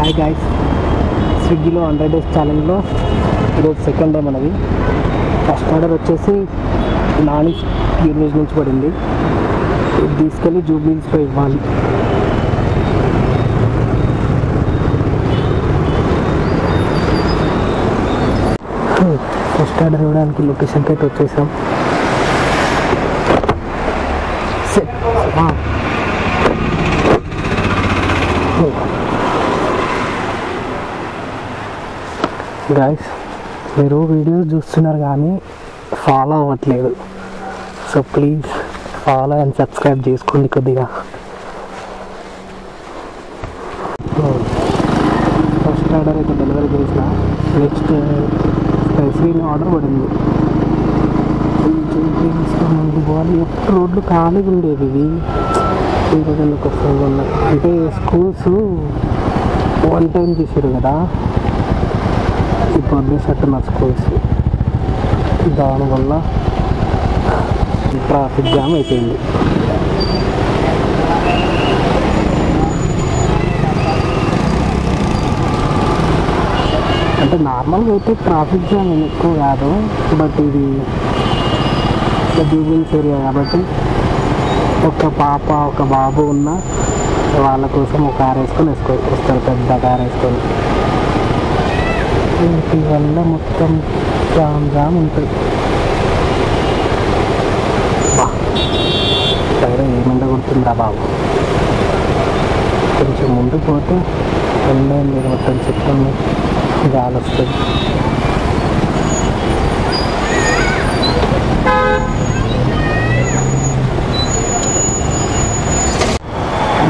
Hi guys, స్విగ్గీలో 100 days ఛాలెంజ్లో ఈరోజు second day మనది. ఫస్ట్ ఆర్డర్ వచ్చేసి నాని యూనివర్స్ నుంచి పడింది. ఇది తీసుకెళ్ళి జూబ్లీస్లో ఇవ్వాలి. ఫస్ట్ ఆర్డర్ ఇవ్వడానికి లొకేషన్కి అయితే వచ్చేసాం. గాయ్స్, మీరు వీడియోస్ చూస్తున్నారు కానీ ఫాలో అవ్వట్లేదు. So please follow and subscribe చేసుకోండి కొద్దిగా. ఫస్ట్ ఆర్డర్ అయితే డెలివరీ చేసిన. నెక్స్ట్ స్పైసీ ఆర్డర్ పడింది. ముందు పోవాలి. ఎప్పుడు రోడ్లు ఖాళీగా ఉండేవి. ఇవి ఈరోజు ఒక ఫోన్ ఉన్నాయి. అంటే స్కూల్స్ 1 time చేసారు కదా, ఇప్పుడు వదిలేసట్టున్నారు స్కూల్స్. దానివల్ల ట్రాఫిక్ జామ్ అయిపోయింది. అంటే నార్మల్గా అయితే ట్రాఫిక్ జామ్ ఎక్కువ కాదు, బట్ ఇది జూబ్లీస్ ఏరియా కాబట్టి ఒక పాప ఒక బాబు ఉన్న వాళ్ళ కోసం ఒక కార్ వేసుకొని వస్తారు, పెద్ద కార్ వేసుకొని. వీటి వల్ల మొత్తం జామ్ ఉంటుంది. సరే ఏమండ కొడుతుందా బాబు. కొంచెం ముందు పోతే మీరు మొత్తం చెప్తాను, గాలి వస్తుంది.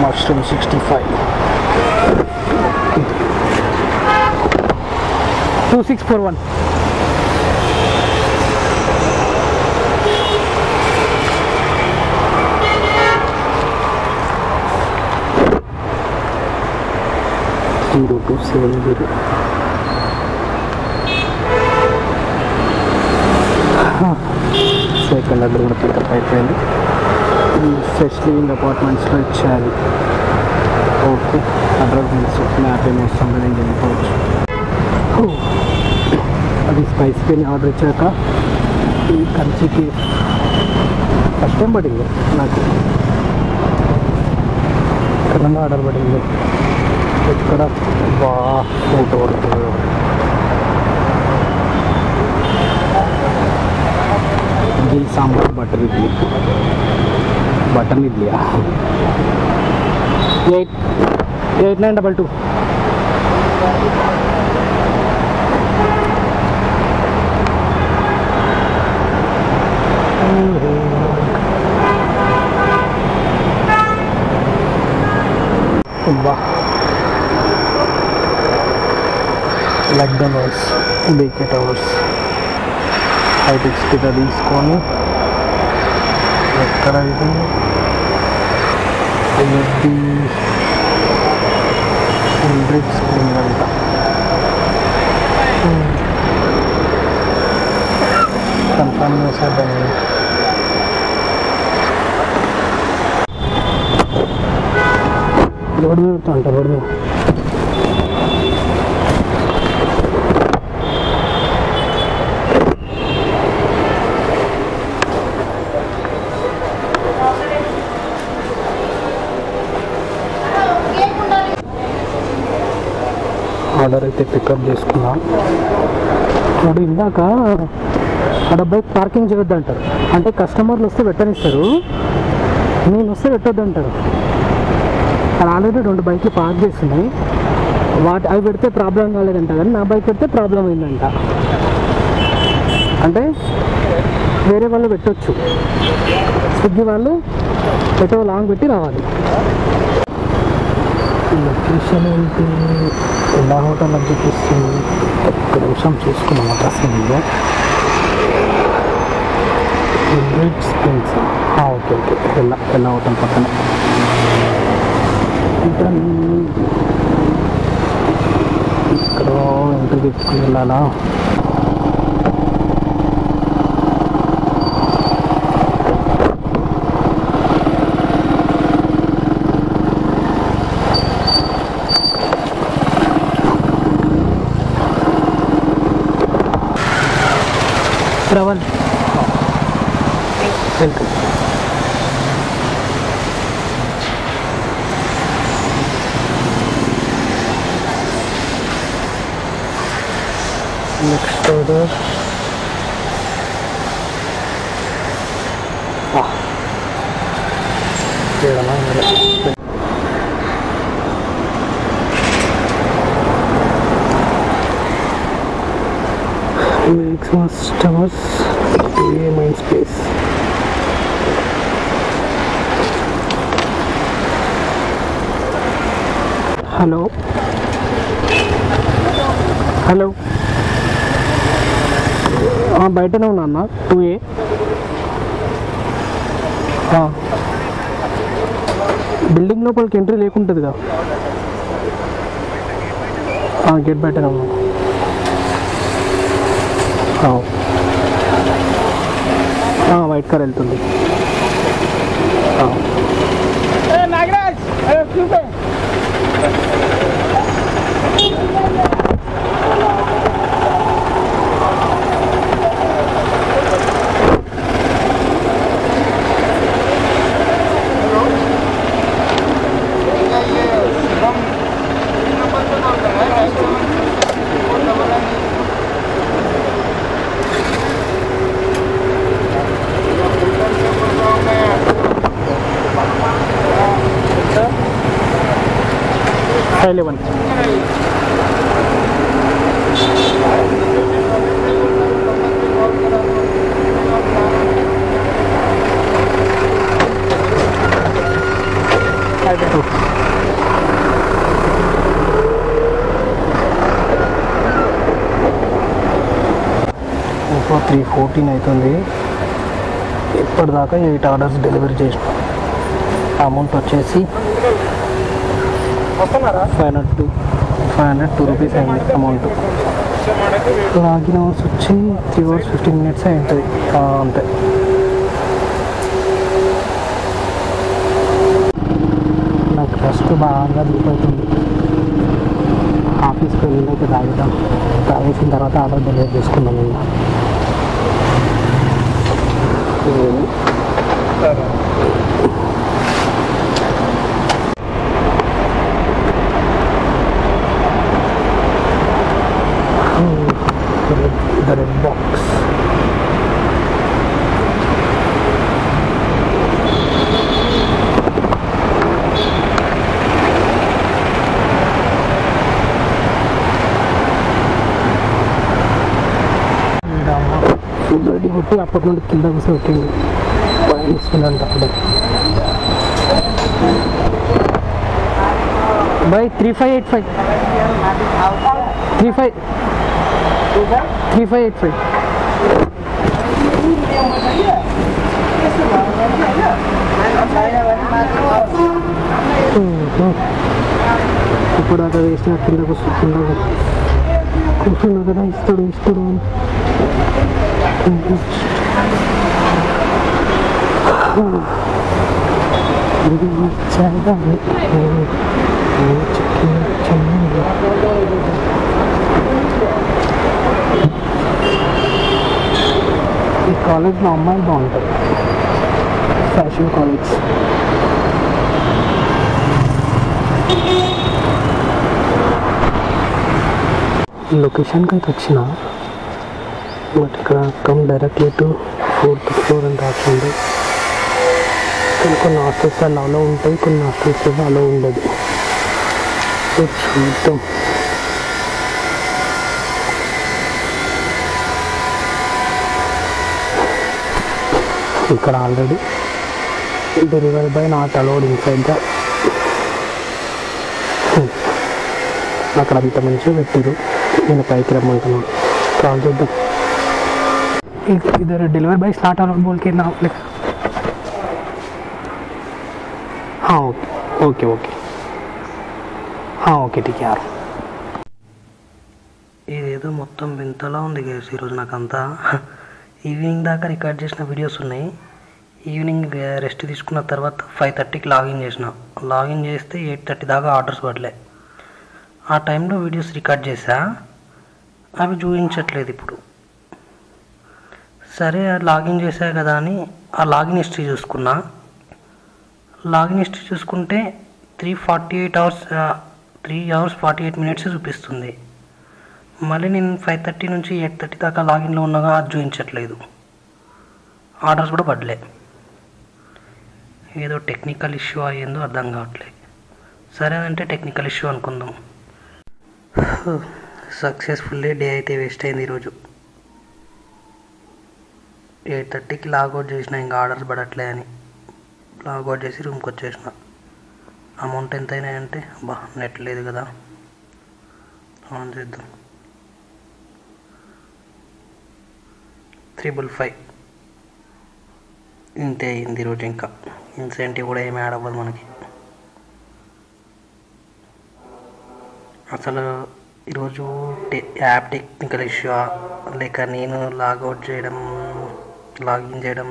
మష్రూమ్ 65 2641. సెకండ్ ఆర్డర్ కూడా పికప్ అయిపోయింది. ఫ్రెష్ లివింగ్ అపార్ట్మెంట్స్లో ఇచ్చేయాలి. ఓకే, అడ్రస్ తెలుసు, మ్యాప్ ఏమో వస్తుంది, నేను వెళ్ళిపోవచ్చు. అది స్పైసీ ఆర్డర్ ఇచ్చాక ఈ కంచికి ఫస్ట్ టైం పడింది నాకు. ఇక్కడ ఆర్డర్ పడింది. ఇక్కడ ఫోటో పడుతుంది. Idli sambar butter idli. 8922. McDonald's BK towers 5 తీసుకొని ఎక్కడ ఇది బ్రిడ్జ్ స్ప్రింగ్ అంట. కన్ఫర్మ్ చేసేద్దాం. రోడ్డు మీద అంట, రోడ్డు మీద ఆర్డర్ అయితే పికప్ చేసుకున్నాం. వాడు ఇందాక ఆ బైక్ పార్కింగ్ చేయొద్దు అంటారు. అంటే కస్టమర్లు వస్తే పెట్టనిస్తారు, నేను వస్తే పెట్టొద్దు అంటారు. అది ఆల్రెడీ 2 బైక్లు పార్క్ చేస్తున్నాయి. అవి పెడితే ప్రాబ్లం కాలేదంట, కానీ నా బైక్ పెడితే ప్రాబ్లం అయిందంట. అంటే వేరే వాళ్ళు పెట్టవచ్చు, స్విగ్గీ వాళ్ళు ఎటో లాంగ్ పెట్టి రావాలి. లొకేషన్ ఏంటి, ఎలా హోటల్ అని చూపిస్తుంది. ఒక్క నిమిషం చూసుకున్నాం అడ్రస్ మీద. Bridge springs. ఓకే ఓకే, ఎలా హోటల్ పక్కన. ఇక్కడ ఎంట్రీ తెచ్చుకుని వెళ్ళాలా. Travel. Welcome. Next order. Customers main space. Hello. Hello. బయటనే ఉన్నా అన్న 2A. బిల్డింగ్ లోపలికి ఎంట్రీ లేకుంటుందిగా. గేట్ బయటనే ఉన్నా. వైట్ కార్ వెళ్తుంది. Relevant. ఇంకో 3:14 అవుతుంది. ఇప్పటిదాకా 8 ఆర్డర్స్ డెలివరీ చేసిన. అమౌంట్ వచ్చేసి 502 రూపీస్ అయింది అమౌంట్. లాగిన్ అవర్స్ వచ్చి 3 hours 15 minutes ఉంటుంది అంతే. నాకు ఫస్ట్ బాగా దిగిపోతుంది. ఆఫీస్కి వెళ్ళాక తాగేసిన తర్వాత ఆర్డర్ డెలివరీ చేసుకున్నాం. నేను the red box. Food ready కొట్టి అప్పటి నుండి కింద కూర్చో పెట్టింది. పైన అప్పుడు బై 3585 3585. ఇప్పుడు అక్కడ వేసిన కింద కూర్చున్నా కదా ఇస్తాడు ఈ కాలేజ్లో అమ్మాయిలు బాగుంటారు. Fashion college. లొకేషన్కి అయితే వచ్చిన, బట్ ఇక్కడ come directly to 4th floor అని రాసింది. కానీ కొన్ని హాస్టల్స్ అలో ఉంటాయి, కొన్ని హాస్టల్స్ అలో ఉండదు. సో చూద్దాం. ఇక్కడ already delivery boy not allowed inside the. అక్కడ అంత మంచిగా పెట్టారు. నేను పైకి రమ్మంటున్నాను. కాల్ చేద్దాం. इधर डिलीवर बाय स्टार्ट अलाउड बोल के नाम लिखा. हाँ ओके हाँ ओके ठीक है. ఇదేదో మొత్తం వింతలా ఉంది గైస్. ఈరోజు నాకంతా ఈవినింగ్ దాకా రికార్డ్ చేసిన వీడియోస్ ఉన్నాయి. ఈవినింగ్ రెస్ట్ తీసుకున్న తర్వాత 5:30కి లాగిన్ చేస్తే 8:30 దాకా ఆర్డర్స్ పడలే. ఆ టైంలో వీడియోస్ రికార్డ్ చేసా, అవి చూపించట్లేదు. ఇప్పుడు సరే లాగిన్ చేశా కదా అని ఆ లాగిన్ హిస్టరీ చూసుకున్నా. లాగిన్ హిస్టరీ చూసుకుంటే 3 hours 48 minutes చూపిస్తుంది. మళ్ళీ నేను 5:30 నుంచి 8:30 దాకా లాగిన్లో ఉన్నాగా అది చూపించట్లేదు. ఆర్డర్స్ కూడా పడలే. ఏదో టెక్నికల్ ఇష్యూ అయ్యిందో అర్థం కావట్లేదు. సరే అంటే టెక్నికల్ ఇష్యూ అనుకుందాం. సక్సెస్ఫుల్లీ డే అయితే వేస్ట్ అయింది ఈరోజు. 8:30కి లాగౌట్ చేసిన, ఇంకా ఆర్డర్స్ పడట్లే అని లాగౌట్ చేసి రూమ్కి వచ్చేసిన. అమౌంట్ ఎంత అయినాయంటే నెట్ లేదు కదా, ఆన్ చేద్దాం. 555 ఇంతే అయింది ఈరోజు. ఇంకా ఇన్సెంటివ్ కూడా ఏమి యాడ్ అవ్వదు మనకి. అసలు ఈరోజు యాప్ టెక్నికల్ ఇష్యూ లేక నేను లాగిన్ చేయడం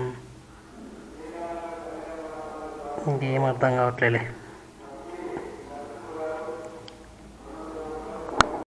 ఇంకేం అర్థం కావట్లేదు.